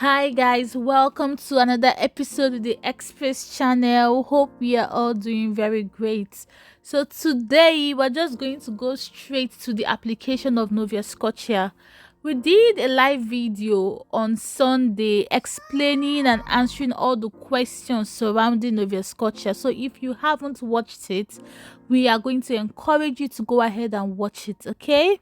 Hi guys, welcome to another episode of the Express channel. Hope we are all doing very great. So today we're just going to go straight to the application of Nova Scotia. We did a live video on Sunday explaining and answering all the questions surrounding Nova Scotia. So if you haven't watched it, we are going to encourage you to go ahead and watch it, okay?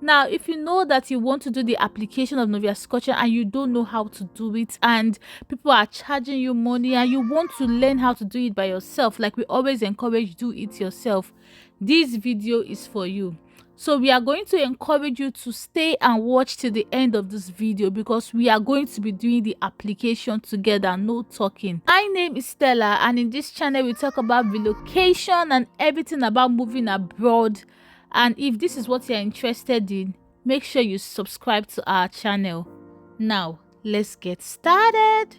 Now, if you know that you want to do the application of Nova Scotia and you don't know how to do it, and people are charging you money and you want to learn how to do it by yourself, like we always encourage, do it yourself, this video is for you. So we are going to encourage you to stay and watch till the end of this video because we are going to be doing the application together, no talking. My name is Stella, and in this channel we talk about relocation and everything about moving abroad. And if this is what you're interested in, make sure you subscribe to our channel. Now let's get started.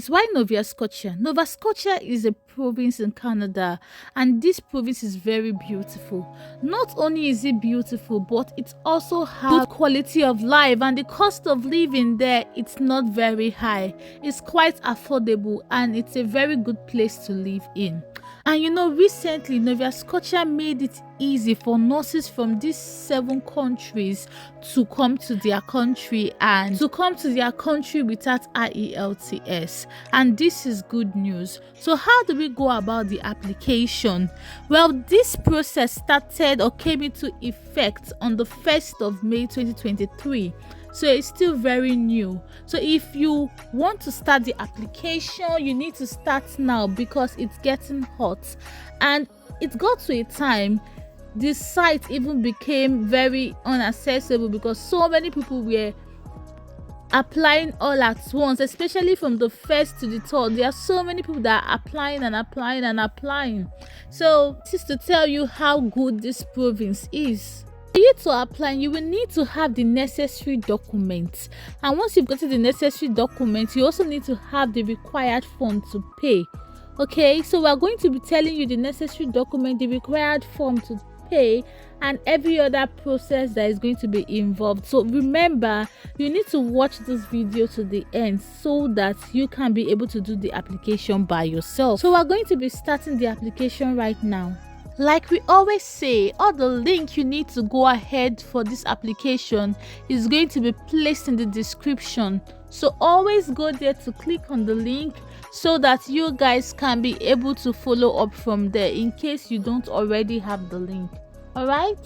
Why Nova Scotia? Nova Scotia is a province in Canada, and this province is very beautiful. Not only is it beautiful, but it also has good quality of life, and the cost of living there, it's not very high. It's quite affordable, and it's a very good place to live in. And you know, recently Nova Scotia made it easy for nurses from these 7 countries to come to their country without IELTS, and this is good news. So how do we go about the application? Well, this process started or came into effect on the 1st of May 2023. So it's still very new. So if you want to start the application, you need to start now because it's getting hot. And it got to a time this site even became very inaccessible because so many people were applying all at once, especially from the 1st to the 3rd. There are so many people that are applying and applying and applying. So this is to tell you how good this province is. For you to apply, you will need to have the necessary documents, and once you've gotten the necessary documents, you also need to have the required form to pay. Okay, so we're going to be telling you the necessary document, the required form to pay, and every other process that is going to be involved. So remember, you need to watch this video to the end so that you can be able to do the application by yourself. So we're going to be starting the application right now. Like we always say, all the link you need to go ahead for this application is going to be placed in the description. So always go there to click on the link so that you guys can be able to follow up from there in case you don't already have the link. Alright?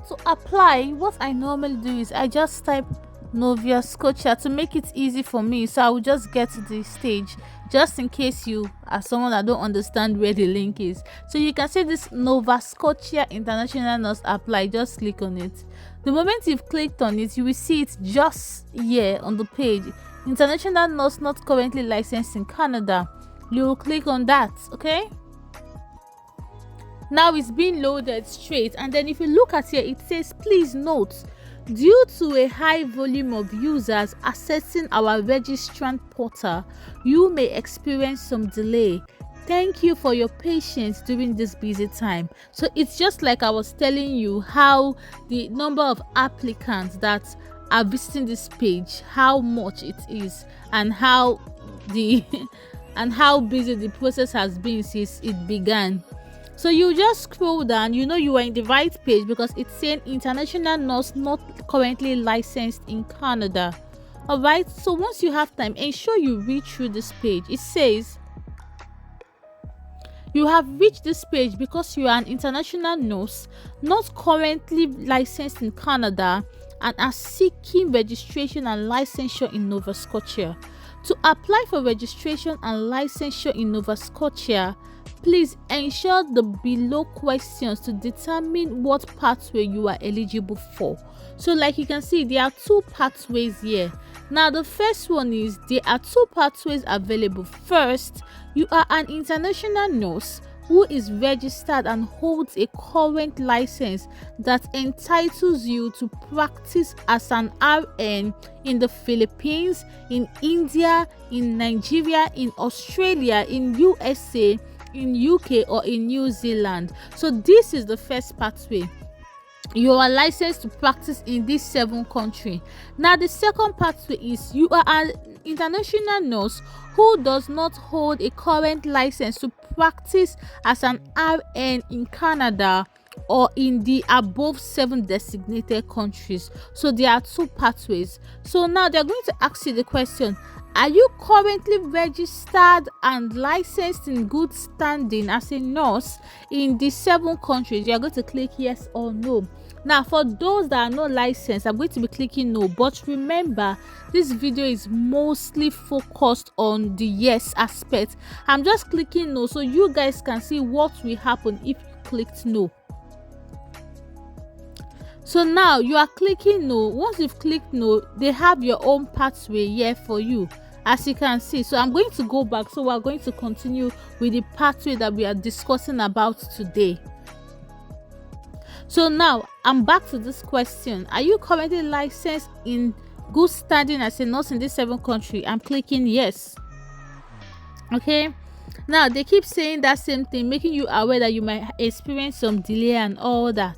To apply, what I normally do is I just type Nova Scotia to make it easy for me. So I will just get to the stage just in case you are someone that don't understand where the link is. So you can see this Nova Scotia International Nurse Apply. Just click on it. The moment you've clicked on it, you will see it just here on the page. International Nurse not currently licensed in Canada. You will click on that. Okay, now it's being loaded straight, and then if you look at here, it says please note, due to a high volume of users accessing our registrant portal, you may experience some delay. Thank you for your patience during this busy time. So it's just like I was telling you how the number of applicants that are visiting this page, how much it is, and how the and how busy the process has been since it began. So you just scroll down, you know you are in the right page because it's saying international nurse not currently licensed in Canada. Alright, so once you have time, ensure you read through this page. It says you have reached this page because you are an international nurse not currently licensed in Canada and are seeking registration and licensure in Nova Scotia. To apply for registration and licensure in Nova Scotia, please ensure the below questions to determine what pathway you are eligible for. So like you can see, there are 2 pathways here. Now the first one is there are 2 pathways available. First, you are an international nurse who is registered and holds a current license that entitles you to practice as an RN in the Philippines, in India, in Nigeria, in Australia, in USA, in UK, or in New Zealand. So this is the first pathway. you are licensed to practice in these 7 countries. Now the second pathway is you are an international nurse who does not hold a current license to practice as an RN in Canada or in the above 7 designated countries. So there are 2 pathways. So now they're going to ask you the question, are you currently registered and licensed in good standing as a nurse in the 7 countries? You are going to click yes or no. Now for those that are not licensed, I'm going to be clicking no, but remember this video is mostly focused on the yes aspect. I'm just clicking no so you guys can see what will happen if you clicked no. So now you are clicking no. Once you've clicked no, they have your own pathway here for you, as you can see. So I'm going to go back, so we're going to continue with the pathway that we are discussing about today. So now I'm back to this question, are you currently licensed in good standing as a nurse in this 7 countries? I'm clicking yes. Okay, now they keep saying that same thing, making you aware that you might experience some delay and all that.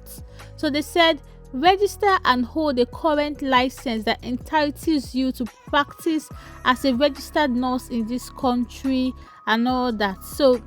So they said register and hold a current license that entitles you to practice as a registered nurse in this country and all that. So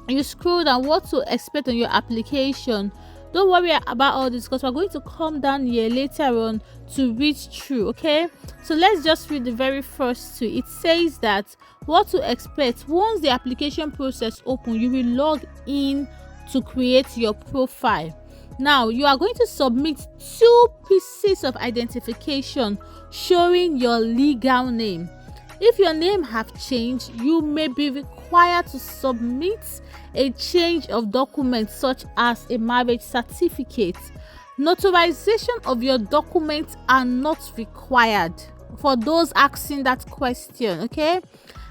you scroll down what to expect on your application. Don't worry about all this because we're going to come down here later on to read through. Okay, so let's just read the very first 2. It says that what to expect once the application process open, you will log in to create your profile. Now you are going to submit 2 pieces of identification showing your legal name. If your name have changed, you may be required to submit a change of documents such as a marriage certificate. Notarization of your documents are not required for those asking that question. Okay,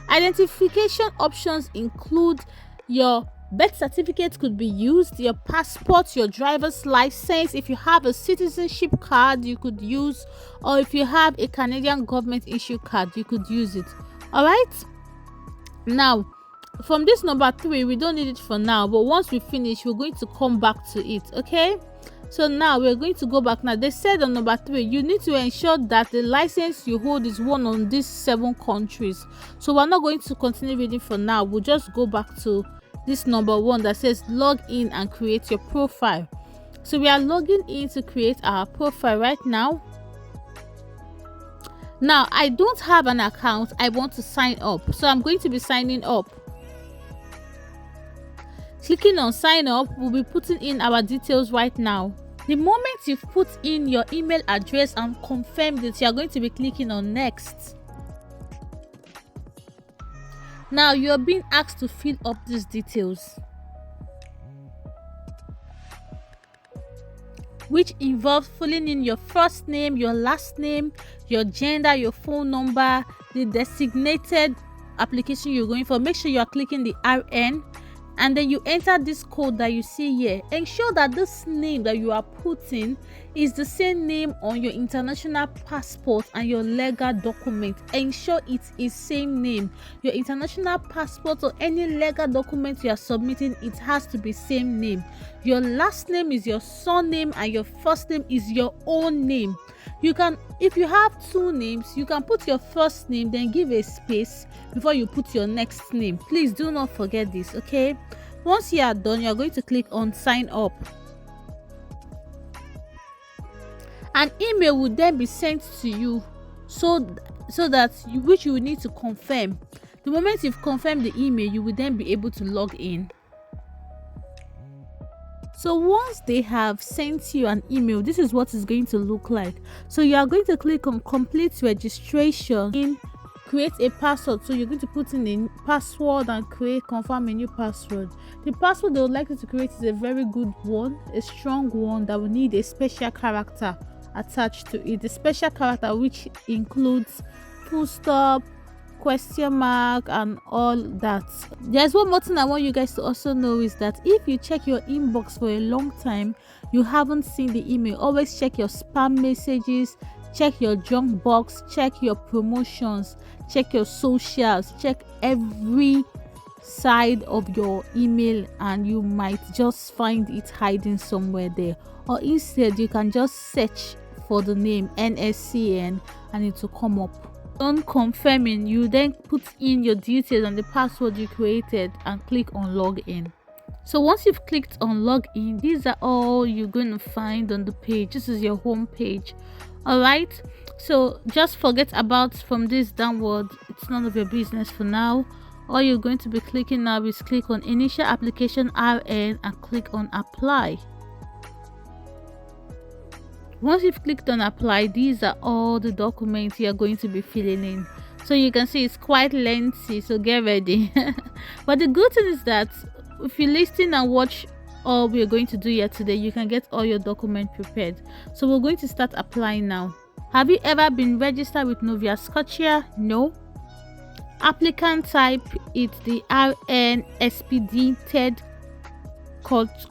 identification options include your birth certificate could be used, your passport, your driver's license. If you have a citizenship card, you could use, or if you have a Canadian government issue card, you could use it. All right, now from this number 3, we don't need it for now, but once we finish, we're going to come back to it. Okay, so now we're going to go back. Now they said on number 3, you need to ensure that the license you hold is one on these 7 countries. So we're not going to continue reading for now. We'll just go back to this number 1 that says log in and create your profile. So we are logging in to create our profile right now. Now I don't have an account, I want to sign up, so I'm going to be signing up. Clicking on sign up, we'll be putting in our details right now. The moment you've put in your email address and confirmed it, you are going to be clicking on next. Now you are being asked to fill up these details, which involves filling in your first name, your last name, your gender, your phone number, the designated application you're going for. Make sure you are clicking the RN, and then you enter this code that you see here. Ensure that this name that you are putting is the same name on your international passport and your legal document. Ensure it is same name. Your international passport or any legal document you are submitting, it has to be same name. Your last name is your surname and your first name is your own name. You can, if you have 2 names, you can put your first name, then give a space before you put your next name. Please do not forget this. Okay, once you are done, you are going to click on sign up. An email will then be sent to you so that which you will need to confirm. The moment you've confirmed the email, you will then be able to log in. So once they have sent you an email, this is what it's going to look like. So you are going to click on complete registration, in create a password. So you're going to put in a password and confirm a new password. The password they would like you to create is a very good one, a strong one that will need a special character attached to it. The special character which includes full stop, question mark, and all that. There's one more thing I want you guys to also know is that if you check your inbox for a long time, you haven't seen the email, always check your spam messages, check your junk box, check your promotions, check your socials, check every side of your email and you might just find it hiding somewhere there, or instead you can just search for the name NSCN and it will come up. On confirming, you then put in your details and the password you created and click on login. So once you've clicked on login, these are all you're going to find on the page. This is your home page. All right, so just forget about from this downward, it's none of your business for now. All you're going to be clicking now is click on initial application RN and click on apply. Once you've clicked on apply, these are all the documents you're going to be filling in. So you can see it's quite lengthy, so get ready. But the good thing is that if you listen and watch all we're going to do here today, you can get all your documents prepared. So we're going to start applying now. Have you ever been registered with Nova Scotia? No. Applicant type, it's the RN expedited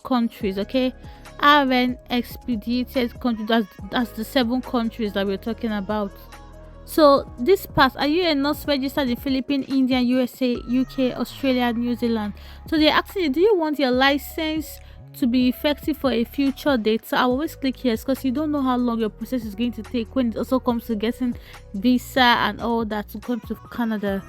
countries, okay? RN expedited countries, that's the 7 countries that we're talking about. So this part, are you a nurse registered in Philippines, India, USA, UK, Australia, New Zealand? So they're asking you, do you want your license to be effective for a future date? So I always click yes, because you don't know how long your process is going to take when it also comes to getting visa and all that to come to Canada.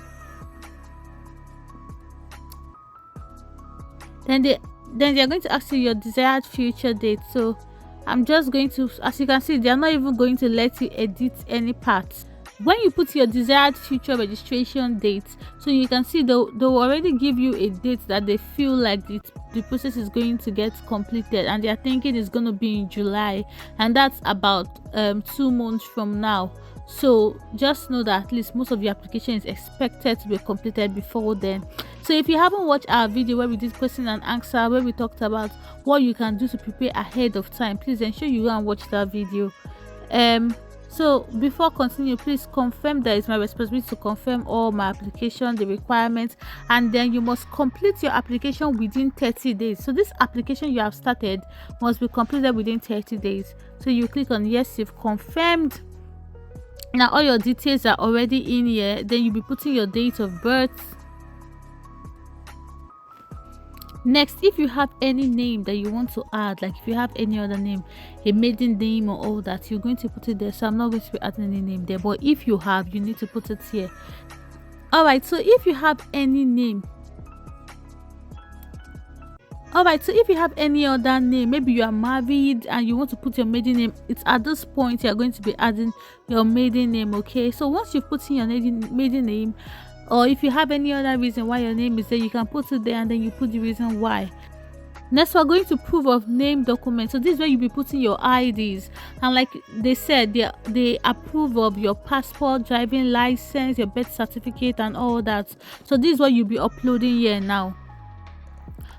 Then they're going to ask you your desired future date. So I'm just going to, as you can see, they're not even going to let you edit any parts. When you put your desired future registration date, so you can see they'll already give you a date that they feel like the process is going to get completed, and they're thinking it's going to be in July, and that's about 2 months from now. So just know that at least most of your application is expected to be completed before then. So if you haven't watched our video where we did question and answer, where we talked about what you can do to prepare ahead of time, please ensure you go and watch that video. So before continue, please confirm that it's my responsibility to confirm all my application, the requirements, and then you must complete your application within 30 days. So this application you have started must be completed within 30 days. So you click on yes, you've confirmed. Now all your details are already in here. Then you'll be putting your date of birth. Next, if you have any name that you want to add, like if you have any other name, a maiden name or all that, you're going to put it there. So I'm not going to be adding any name there, but if you have, you need to put it here. All right, so if you have any name, so if you have any other name, maybe you are married and you want to put your maiden name, it's at this point you're going to be adding your maiden name. Okay, so once you've put in your maiden name, or if you have any other reason why your name is there, you can put it there and then you put the reason why. Next, we're going to proof of name document. So this is where you'll be putting your IDs, and like they said, they approve of your passport, driving license, your birth certificate and all that. So this is what you'll be uploading here now.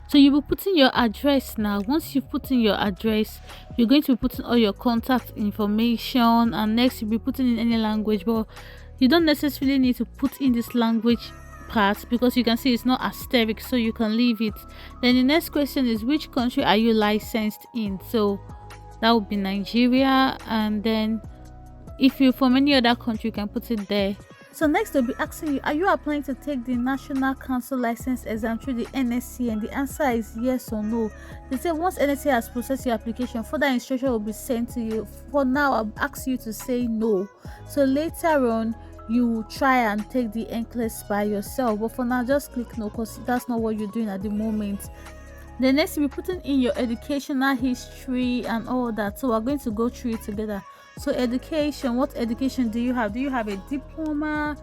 So you'll be putting your address now. Once you've put in your address, you're going to be putting all your contact information, and next you'll be putting in any language, but you don't necessarily need to put in this language part because you can see it's not asterisk, so you can leave it. Then the next question is, which country are you licensed in? So that would be Nigeria, and then if you're from any other country, you can put it there. So next they'll be asking you, are you applying to take the National Council License exam through the NSC? And the answer is yes or no. They say once NSC has processed your application, further instruction will be sent to you. For now, I'll ask you to say no. So later on, you try and take the NCLEX by yourself. But for now, just click no because that's not what you're doing at the moment. The next, you'll be putting in your educational history and all that. So we're going to go through it together. So education, what education do you have? Do you have a diploma?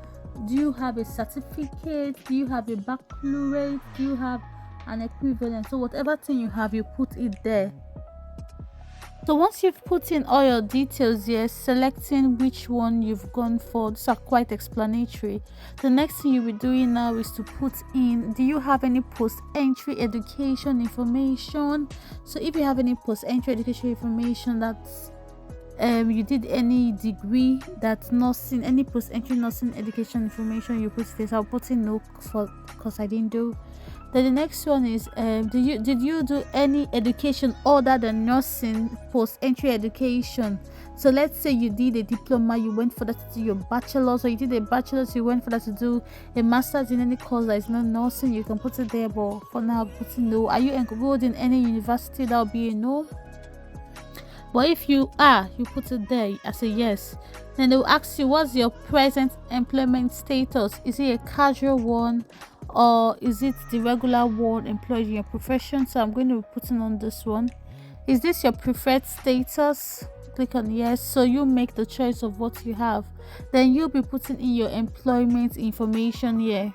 Do you have a certificate? Do you have a baccalaureate? Do you have an equivalent? So whatever thing you have, you put it there. So once you've put in all your details here, selecting which one you've gone for, these are quite explanatory. The next thing you'll be doing now is to put in, do you have any post-entry education information? So if you have any post-entry education information, that's you did any degree that's nursing, any post-entry nursing education information, you put this. I'll put in no because I didn't do. Then the next one is did you do any education other than nursing post-entry education? So let's say you did a diploma, you went for that to do your bachelor's, or you did a bachelor's, you went for that to do a master's in any course that is not nursing, you can put it there, but for now put in no. Are you enrolled in any university? That'll be a no. But if you are, you put it there as a yes. Then they'll ask you, what's your present employment status? Is it a casual one, or is it the regular one, employed in your profession? So I'm going to be putting on this one. Is this your preferred status? Click on yes. So you make the choice of what you have. Then you'll be putting in your employment information here.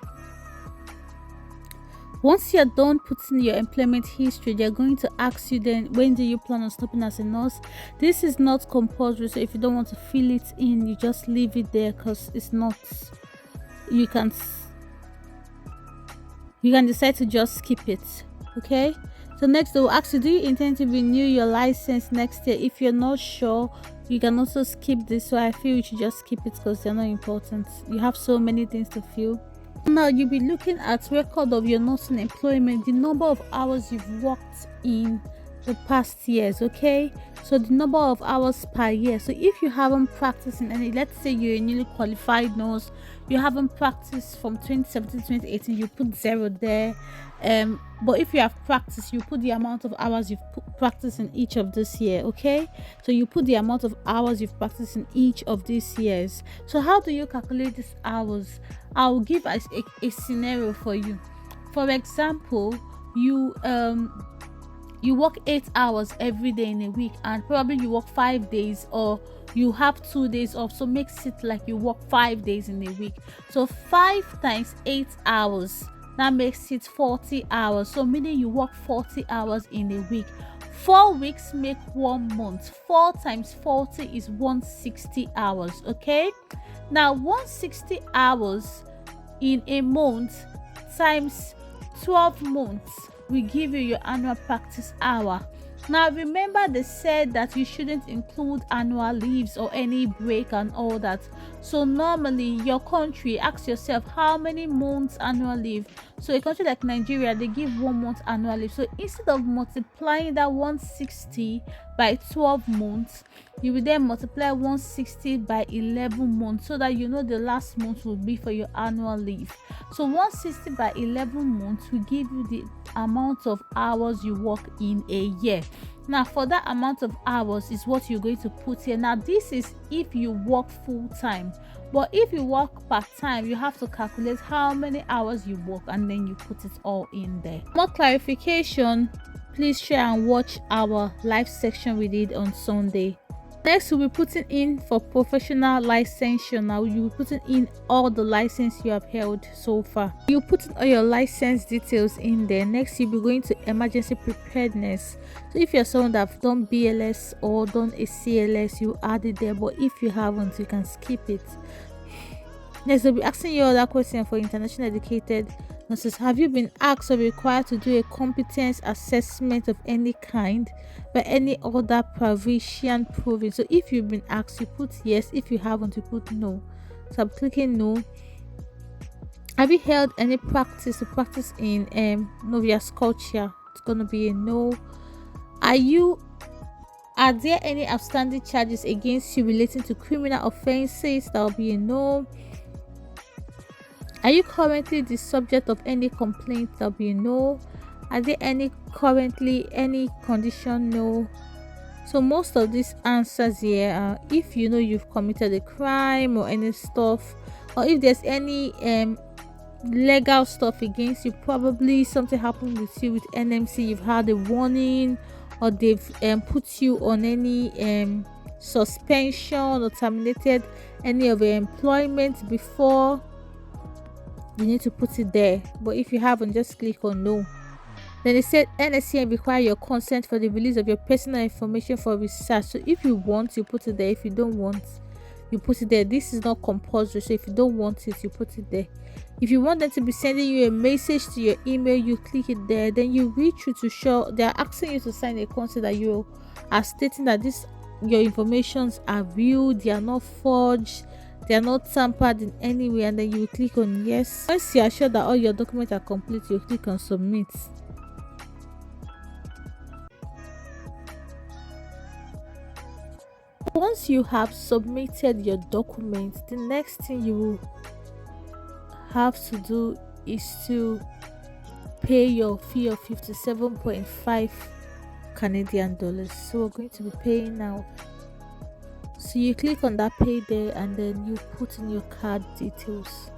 Once you're done putting your employment history, they're going to ask you then, when do you plan on stopping as a nurse? This is not compulsory, so if you don't want to fill it in, you just leave it there, because it's not, you can decide to just skip it. Okay, so next they will ask you, do you intend to renew your license next year? If you're not sure, you can also skip this. So I feel you should just skip it because they're not important. You have so many things to fill. Now you'll be looking at record of your nursing employment, the number of hours you've worked in the past years. Okay, so the number of hours per year. So if you haven't practiced in any, let's say you're a newly qualified nurse, you haven't practiced from 2017 to 2018, you put 0 there. But if you have practiced, you put the amount of hours you've practiced in each of this year. Okay, so you put the amount of hours you've practiced in each of these years. So how do you calculate these hours? I'll give a scenario for you. For example, you work 8 hours every day in a week, and probably you work 5 days, or you have 2 days off, so makes it like you work 5 days in a week. So 5 times 8 hours, that makes it 40 hours. So meaning you work 40 hours in a week. 4 weeks make 1 month. 4 times 40 is 160 hours. Okay, now 160 hours in a month times 12 months will give you your annual practice hour. Now remember, they said that you shouldn't include annual leaves or any break and all that. So normally your country, ask yourself how many months annual leave. So a country like Nigeria, they give 1 month annual leave. So instead of multiplying that 160 by 12 months, you will then multiply 160 by 11 months, so that you know the last month will be for your annual leave. So 160 by 11 months will give you the amount of hours you work in a year. Now for that amount of hours is what you're going to put here. Now this is if you work full time, but if you work part time, you have to calculate how many hours you work, and then you put it all in there. More clarification, please share and watch our live section we did on Sunday. Next, we'll be putting in for professional licensure. Now you'll be putting in all the license you have held so far. You put all your license details in there. Next, you'll be going to emergency preparedness. So if you're someone that have done BLS or done a CLS, you add it there, but if you haven't, you can skip it. Next, they'll be asking you other question for international educated nurses. Have you been asked or required to do a competence assessment of any kind by any other provincial province? So if you've been asked, you put yes. If you haven't, you put no. So I'm clicking no. Have you held any practice in Nova Scotia? It's gonna be a no. Are there any outstanding charges against you relating to criminal offenses? That will be a no. Are you currently the subject of any complaint? That will be a no. Are there currently any condition? No. So most of these answers here are if you know you've committed a crime or any stuff, or if there's any legal stuff against you, probably something happened with you with NMC, you've had a warning, or they've put you on any suspension or terminated any of your employment before, you need to put it there. But if you haven't, just click on no. Then it said NSCN require your consent for the release of your personal information for research. So if you want, you put it there. If you don't want, you put it there. This is not compulsory, so if you don't want it, you put it there. If you want them to be sending you a message to your email, you click it there. Then you read through to show they are asking you to sign a consent that you are stating that this your informations are real, they are not forged, they are not tampered in any way, and then you will click on yes. Once you are sure that all your documents are complete, you click on submit. Once you have submitted your documents, the next thing you will have to do is to pay your fee of 57.5 Canadian dollars. So we're going to be paying now. So you click on that pay there, and then you put in your card details.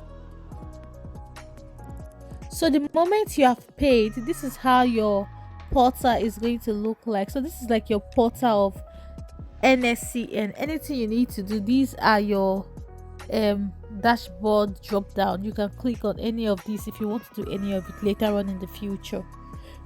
So the moment you have paid, this is how your portal is going to look like. So this is like your portal of NSCN. Anything you need to do, these are your dashboard drop down. You can click on any of these if you want to do any of it later on in the future.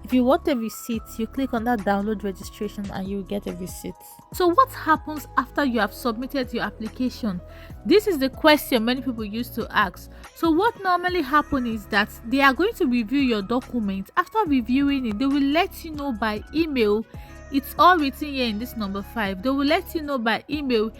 If you want a receipt, you click on that download registration and you get a receipt. So what happens after you have submitted your application? This is the question many people used to ask. So what normally happens is that they are going to review your document. After reviewing it, they will let you know by email. It's all written here in this number 5. They will let you know by email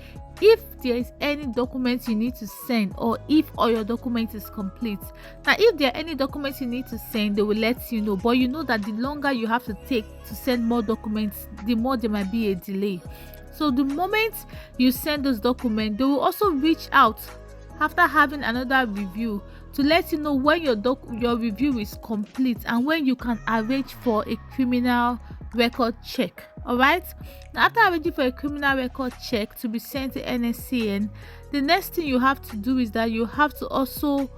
if there is any documents you need to send, or if all your documents is complete. Now if there are any documents you need to send, they will let you know, but you know that the longer you have to take to send more documents, the more there might be a delay. So the moment you send those documents, they will also reach out after having another review to let you know when your review is complete and when you can arrange for a criminal record check. All right, now after arranging for a criminal record check to be sent to NSCN, the next thing you have to do is that you have to also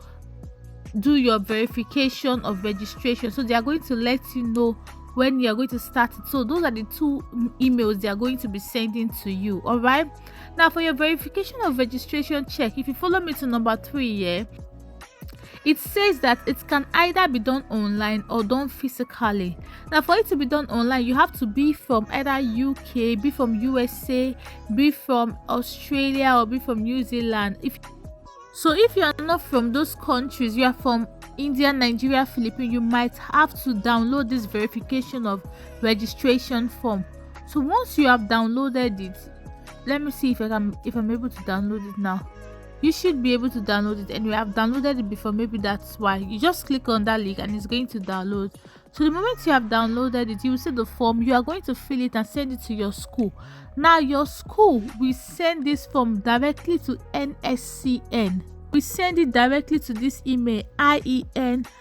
do your verification of registration. So they are going to let you know when you are going to start it. So those are the 2 emails they are going to be sending to you. All right, now for your verification of registration check, if you follow me to number 3 here, it says that it can either be done online or done physically. Now for it to be done online, you have to be from either UK, be from USA, be from Australia, or be from New Zealand. If you are not from those countries, you are from India, Nigeria, Philippines, you might have to download this verification of registration form. So once you have downloaded it, let me see if I'm able to download it now. You should be able to download it anyway. I've downloaded it before, maybe that's why. You just click on that link and it's going to download. So the moment you have downloaded it, you will see the form. You are going to fill it and send it to your school. Now your school will send this form directly to NSCN. We send it directly to this email, ien@nscn.ca.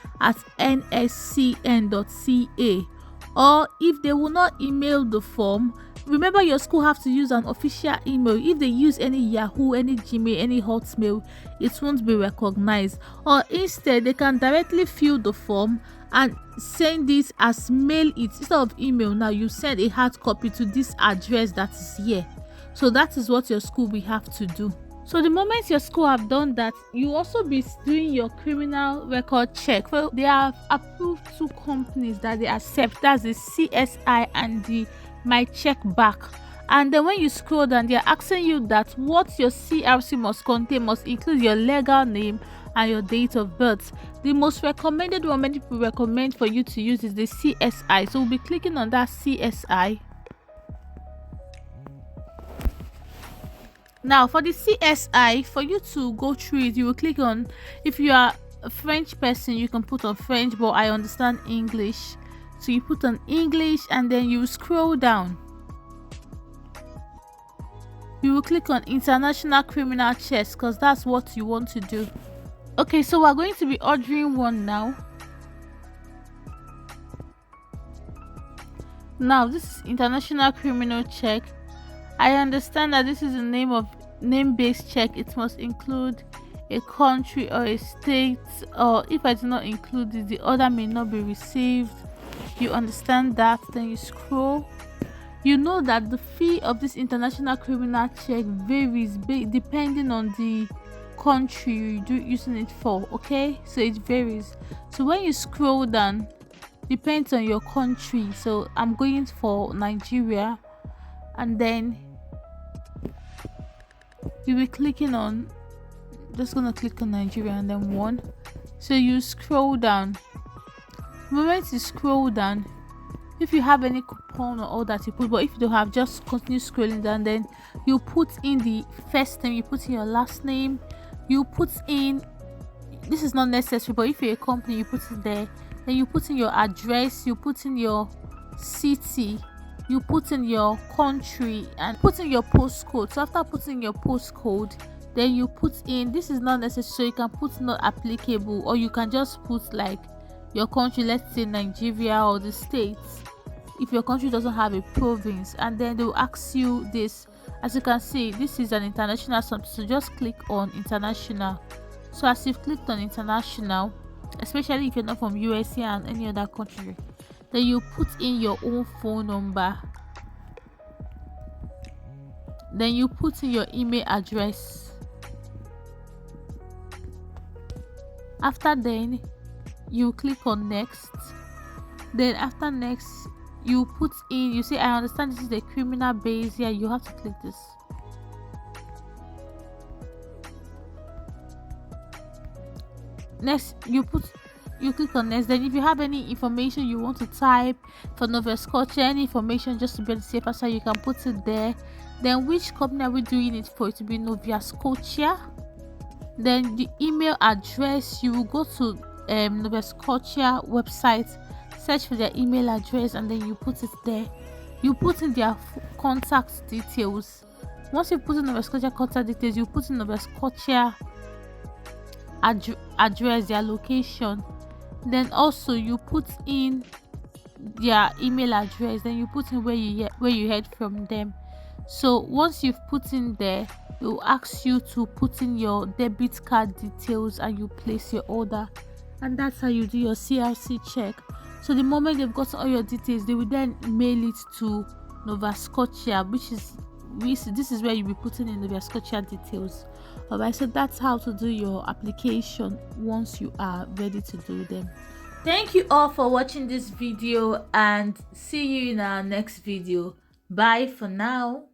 Or if they will not email the form, remember your school have to use an official email. If they use any Yahoo, any Gmail, any Hotmail, it won't be recognized. Or instead, they can directly fill the form and send this as mail it instead of email. Now you send a hard copy to this address that is here. So that is what your school will have to do. So the moment your school have done that, you also be doing your criminal record check. Well, they have approved 2 companies that they accept. That's the CSI and the My Check Back. And then when you scroll down, they are asking you that what your CRC must contain must include your legal name and your date of birth. The most recommended one many people recommend for you to use is the CSI. So we'll be clicking on that CSI. Now for the CSI, for you to go through it, you will click on, if you are a French person, you can put on French, but I understand English. So you put on English and then you scroll down. You will click on international criminal checks because that's what you want to do. Okay, so we're going to be ordering one now. Now this is international criminal check. I understand that this is a name-based check. It must include a country or a state, or if I do not include it, the order may not be received. You understand that? Then you scroll. You know that the fee of this international criminal check varies depending on the country you do using it for. Okay, so it varies. So when you scroll down, depends on your country. So I'm going for Nigeria, and then you'll be clicking on, just gonna click on Nigeria and then 1. So you scroll down. The moment you scroll down, If you have any coupon or all that, you put. But if you don't have, just continue scrolling down. Then you put in the first name, you put in your last name, you put in, this is not necessary, but if you're a company, you put it there. Then you put in your address, you put in your city, you put in your country, and put in your postcode. So after putting your postcode, then you put in, this is not necessary, so you can put not applicable, or you can just put like your country, let's say Nigeria or the states, if your country doesn't have a province. And then they will ask you this. As you can see, this is an international something, so just click on international. So as you've clicked on international, especially if you're not from USA and any other country, then you put in your own phone number, then you put in your email address. After then, you click on next. Then after next, you put in, you say I understand this is a criminal base. Yeah, you have to click this. Next, you click on next. Then if you have any information you want to type for Nova Scotia, any information just to be on the safer side, you can put it there. Then which company are we doing it for? It to be Nova Scotia. Then the email address, you will go to Nova Scotia website, search for their email address, and then you put it there. You put in their contact details. Once you put in Nova Scotia contact details, you put in Nova Scotia address, their location. Then also you put in their email address. Then you put in where you heard from them. So once you've put in there, it will ask you to put in your debit card details and you place your order. And that's how you do your CRC check. So the moment they've got all your details, they will then mail it to Nova Scotia, this is where you'll be putting in Nova Scotia details. Alright, so that's how to do your application once you are ready to do them. Thank you all for watching this video, and see you in our next video. Bye for now.